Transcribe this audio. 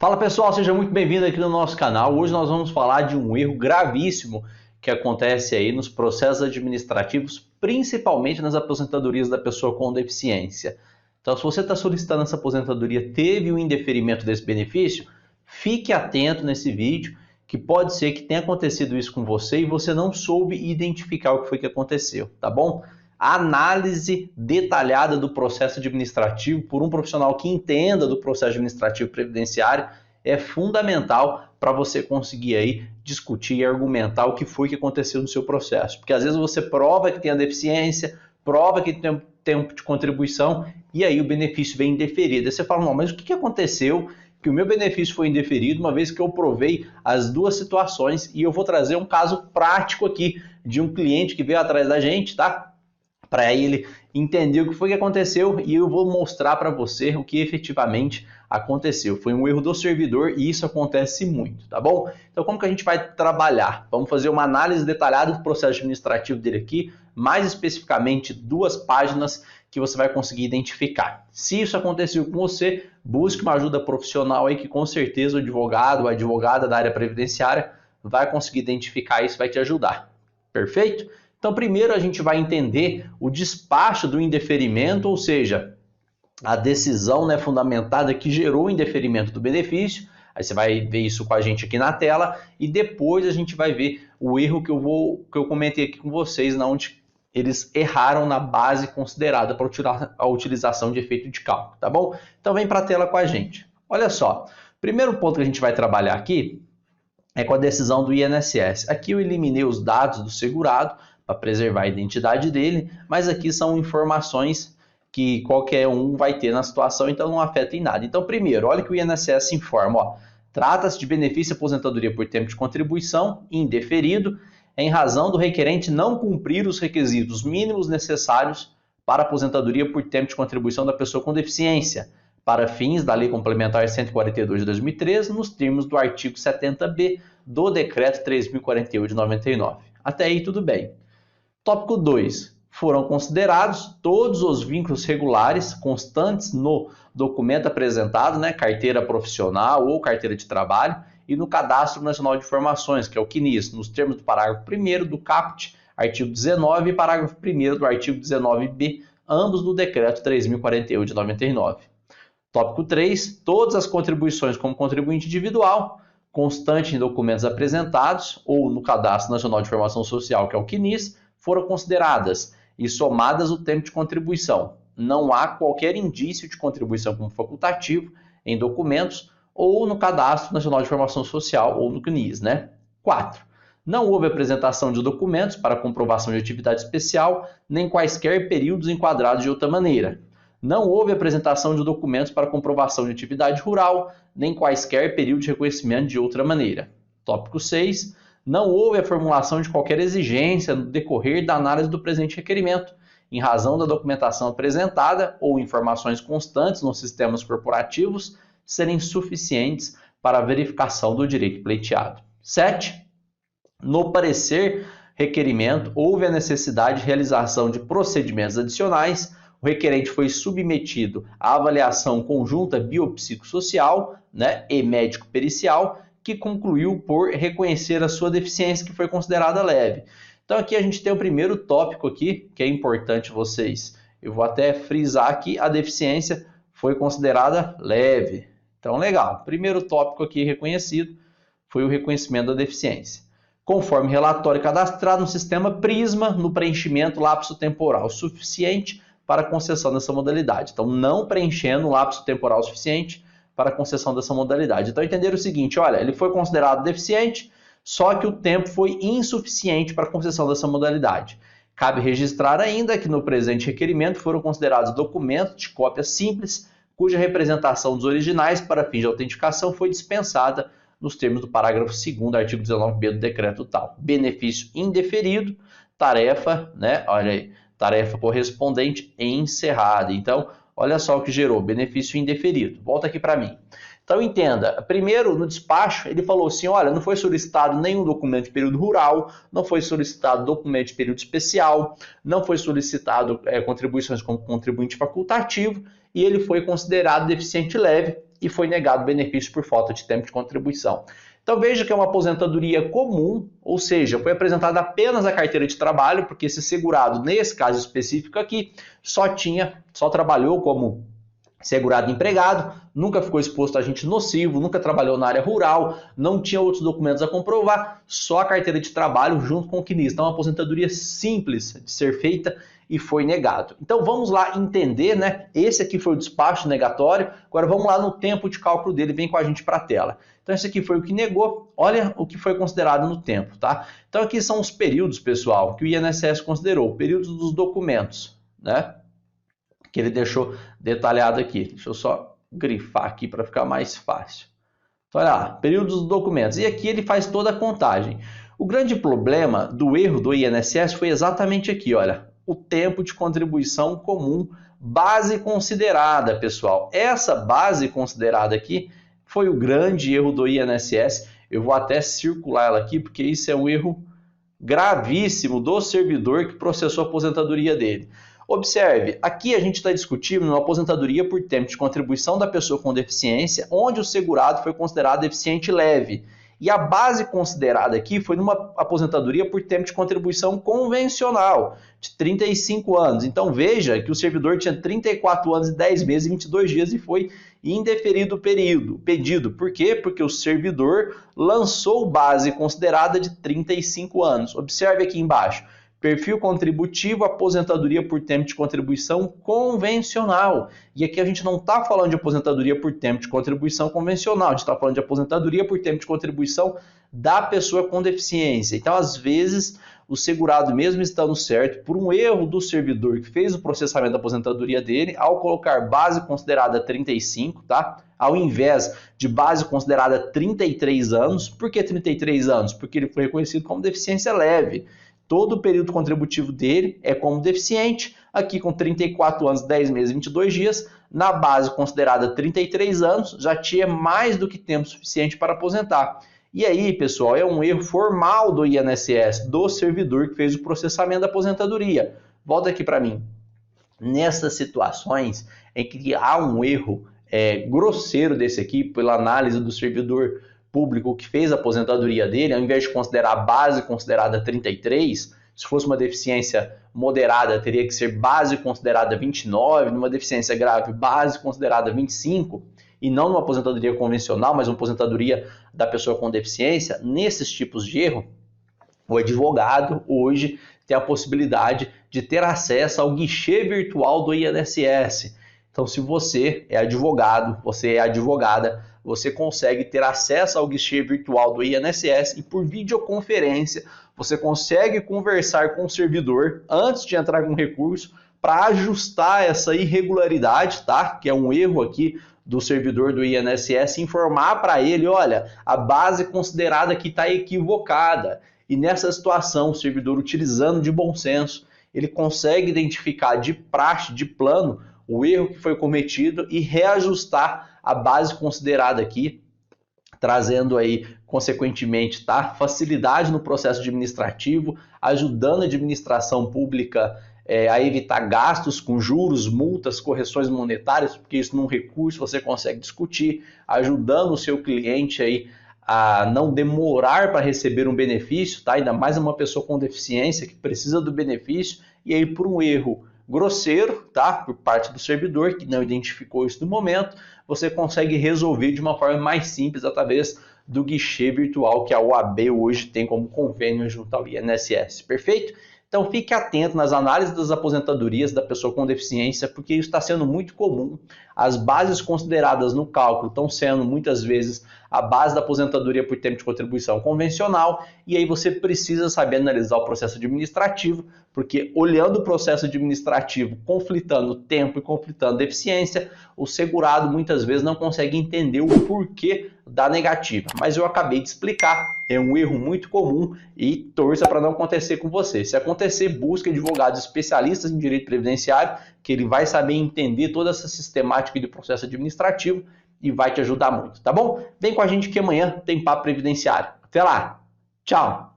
Fala pessoal, seja muito bem-vindo aqui no nosso canal. Hoje nós vamos falar de um erro gravíssimo que acontece aí nos processos administrativos, principalmente nas aposentadorias da pessoa com deficiência. Então, se você está solicitando essa aposentadoria, teve um indeferimento desse benefício, fique atento nesse vídeo, que pode ser que tenha acontecido isso com você e você não soube identificar o que foi que aconteceu, tá bom? A análise detalhada do processo administrativo por um profissional que entenda do processo administrativo previdenciário é fundamental para você conseguir aí discutir e argumentar o que foi que aconteceu no seu processo. Porque às vezes você prova que tem a deficiência, prova que tem tempo de contribuição e aí o benefício vem indeferido. Aí você fala, não, mas o que aconteceu que o meu benefício foi indeferido, uma vez que eu provei as duas situações? E eu vou trazer um caso prático aqui de um cliente que veio atrás da gente, tá? Para ele entender o que foi que aconteceu e eu vou mostrar para você o que efetivamente aconteceu. Foi um erro do servidor e isso acontece muito, tá bom? Então como que a gente vai trabalhar? Vamos fazer uma análise detalhada do processo administrativo dele aqui, mais especificamente 2 páginas que você vai conseguir identificar. Se isso aconteceu com você, busque uma ajuda profissional aí que com certeza o advogado ou a advogada da área previdenciária vai conseguir identificar isso, vai te ajudar. Perfeito? Então, primeiro a gente vai entender o despacho do indeferimento, ou seja, a decisão fundamentada que gerou o indeferimento do benefício. Aí você vai ver isso com a gente aqui na tela e depois a gente vai ver o erro que eu comentei aqui com vocês, onde eles erraram na base considerada para a utilização de efeito de cálculo, tá bom? Então vem para a tela com a gente. Olha só, primeiro ponto que a gente vai trabalhar aqui é com a decisão do INSS. Aqui eu eliminei os dados do segurado para preservar a identidade dele, mas aqui são informações que qualquer um vai ter na situação, então não afeta em nada. Então, primeiro, olha que o INSS informa, trata-se de benefício aposentadoria por tempo de contribuição indeferido, em razão do requerente não cumprir os requisitos mínimos necessários para aposentadoria por tempo de contribuição da pessoa com deficiência, para fins da Lei Complementar 142 de 2013, nos termos do artigo 70b do Decreto 3.048 de 99. Até aí tudo bem. Tópico 2. Foram considerados todos os vínculos regulares constantes no documento apresentado, carteira profissional ou carteira de trabalho, e no Cadastro Nacional de Informações, que é o CNIS, nos termos do parágrafo 1º do caput, artigo 19 e parágrafo 1º do artigo 19b, ambos do Decreto 3.048 de 99. Tópico 3. Todas as contribuições como contribuinte individual, constante em documentos apresentados ou no Cadastro Nacional de Informação Social, que é o CNIS, foram consideradas e somadas o tempo de contribuição. Não há qualquer indício de contribuição como facultativo em documentos ou no Cadastro Nacional de Informação Social ou no CNIS. 4. Não houve apresentação de documentos para comprovação de atividade especial, nem quaisquer períodos enquadrados de outra maneira. Não houve apresentação de documentos para comprovação de atividade rural, nem quaisquer períodos de reconhecimento de outra maneira. Tópico 6. Não houve a formulação de qualquer exigência no decorrer da análise do presente requerimento, em razão da documentação apresentada ou informações constantes nos sistemas corporativos serem suficientes para a verificação do direito pleiteado. 7. No parecer requerimento, houve a necessidade de realização de procedimentos adicionais. O requerente foi submetido à avaliação conjunta biopsicossocial e médico-pericial, que concluiu por reconhecer a sua deficiência, que foi considerada leve. Então aqui a gente tem o primeiro tópico aqui, que é importante vocês. Eu vou até frisar aqui, a deficiência foi considerada leve. Então legal, primeiro tópico aqui reconhecido foi o reconhecimento da deficiência. Conforme relatório cadastrado no sistema Prisma, no preenchimento lapso temporal suficiente para a concessão dessa modalidade. Então não preenchendo o lapso temporal suficiente para a concessão dessa modalidade. Então, entenderam o seguinte, olha, ele foi considerado deficiente, só que o tempo foi insuficiente para a concessão dessa modalidade. Cabe registrar ainda que no presente requerimento foram considerados documentos de cópia simples, cuja representação dos originais para fins de autenticação foi dispensada nos termos do parágrafo 2º, artigo 19b do decreto tal. Benefício indeferido, tarefa, olha aí, tarefa correspondente encerrada. Então, olha só o que gerou, benefício indeferido. Volta aqui para mim. Então entenda, primeiro no despacho ele falou assim, olha, não foi solicitado nenhum documento de período rural, não foi solicitado documento de período especial, não foi solicitado contribuições como contribuinte facultativo e ele foi considerado deficiente leve e foi negado o benefício por falta de tempo de contribuição. Então veja que é uma aposentadoria comum, ou seja, foi apresentada apenas a carteira de trabalho, porque esse segurado, nesse caso específico aqui, só trabalhou como segurado empregado, nunca ficou exposto a agente nocivo, nunca trabalhou na área rural, não tinha outros documentos a comprovar, só a carteira de trabalho junto com o CNIS. Então, uma aposentadoria simples de ser feita e foi negado. Então, vamos lá entender, né? Esse aqui foi o despacho negatório, agora vamos lá no tempo de cálculo dele, vem com a gente para a tela. Então, esse aqui foi o que negou, olha o que foi considerado no tempo, tá? Então, aqui são os períodos, pessoal, que o INSS considerou, períodos dos documentos, né? Que ele deixou detalhado aqui. Deixa eu só grifar aqui para ficar mais fácil. Então, olha lá, períodos dos documentos. E aqui ele faz toda a contagem. O grande problema do erro do INSS foi exatamente aqui, olha, o tempo de contribuição comum, base considerada, pessoal. Essa base considerada aqui foi o grande erro do INSS. Eu vou até circular ela aqui, porque isso é um erro gravíssimo do servidor que processou a aposentadoria dele. Observe, aqui a gente está discutindo uma aposentadoria por tempo de contribuição da pessoa com deficiência, onde o segurado foi considerado deficiente leve. E a base considerada aqui foi numa aposentadoria por tempo de contribuição convencional, de 35 anos. Então veja que o servidor tinha 34 anos e 10 meses e 22 dias e foi indeferido o pedido. Por quê? Porque o servidor lançou base considerada de 35 anos. Observe aqui embaixo. Perfil contributivo, aposentadoria por tempo de contribuição convencional. E aqui a gente não está falando de aposentadoria por tempo de contribuição convencional, a gente está falando de aposentadoria por tempo de contribuição da pessoa com deficiência. Então, às vezes, o segurado, mesmo estando certo, por um erro do servidor que fez o processamento da aposentadoria dele, ao colocar base considerada 35, tá? Ao invés de base considerada 33 anos. Por que 33 anos? Porque ele foi reconhecido como deficiência leve. Todo o período contributivo dele é como deficiente, aqui com 34 anos, 10 meses e 22 dias, na base considerada 33 anos, já tinha mais do que tempo suficiente para aposentar. E aí, pessoal, é um erro formal do INSS, do servidor que fez o processamento da aposentadoria. Volta aqui para mim. Nessas situações em que há um erro grosseiro desse aqui, pela análise do servidor público que fez a aposentadoria dele, ao invés de considerar a base considerada 33, se fosse uma deficiência moderada, teria que ser base considerada 29, numa deficiência grave, base considerada 25, e não numa aposentadoria convencional, mas uma aposentadoria da pessoa com deficiência. Nesses tipos de erro, o advogado hoje tem a possibilidade de ter acesso ao guichê virtual do INSS. Então, se você é advogado, você é advogada, você consegue ter acesso ao guichê virtual do INSS e por videoconferência você consegue conversar com o servidor antes de entrar com recurso para ajustar essa irregularidade, tá? Que é um erro aqui do servidor do INSS, informar para ele, olha, a base considerada aqui está equivocada. E nessa situação, o servidor, utilizando de bom senso, ele consegue identificar de praxe, de plano, o erro que foi cometido e reajustar a base considerada aqui, trazendo aí, consequentemente, tá, facilidade no processo administrativo, ajudando a administração pública a evitar gastos com juros, multas, correções monetárias, porque isso num recurso você consegue discutir, ajudando o seu cliente aí a não demorar para receber um benefício, tá? Ainda mais uma pessoa com deficiência que precisa do benefício, e aí por um erro grosseiro, tá? Por parte do servidor, que não identificou isso no momento, você consegue resolver de uma forma mais simples através do guichê virtual que a OAB hoje tem como convênio junto ao INSS, perfeito? Então fique atento nas análises das aposentadorias da pessoa com deficiência, porque isso está sendo muito comum. As bases consideradas no cálculo estão sendo muitas vezes a base da aposentadoria por tempo de contribuição convencional, e aí você precisa saber analisar o processo administrativo, porque olhando o processo administrativo, conflitando tempo e conflitando deficiência, o segurado muitas vezes não consegue entender o porquê da negativa. Mas eu acabei de explicar, é um erro muito comum e torça para não acontecer com você. Se acontecer, busque advogados especialistas em direito previdenciário, que ele vai saber entender toda essa sistemática do processo administrativo e vai te ajudar muito, tá bom? Vem com a gente que amanhã tem Papo Previdenciário. Até lá! Tchau!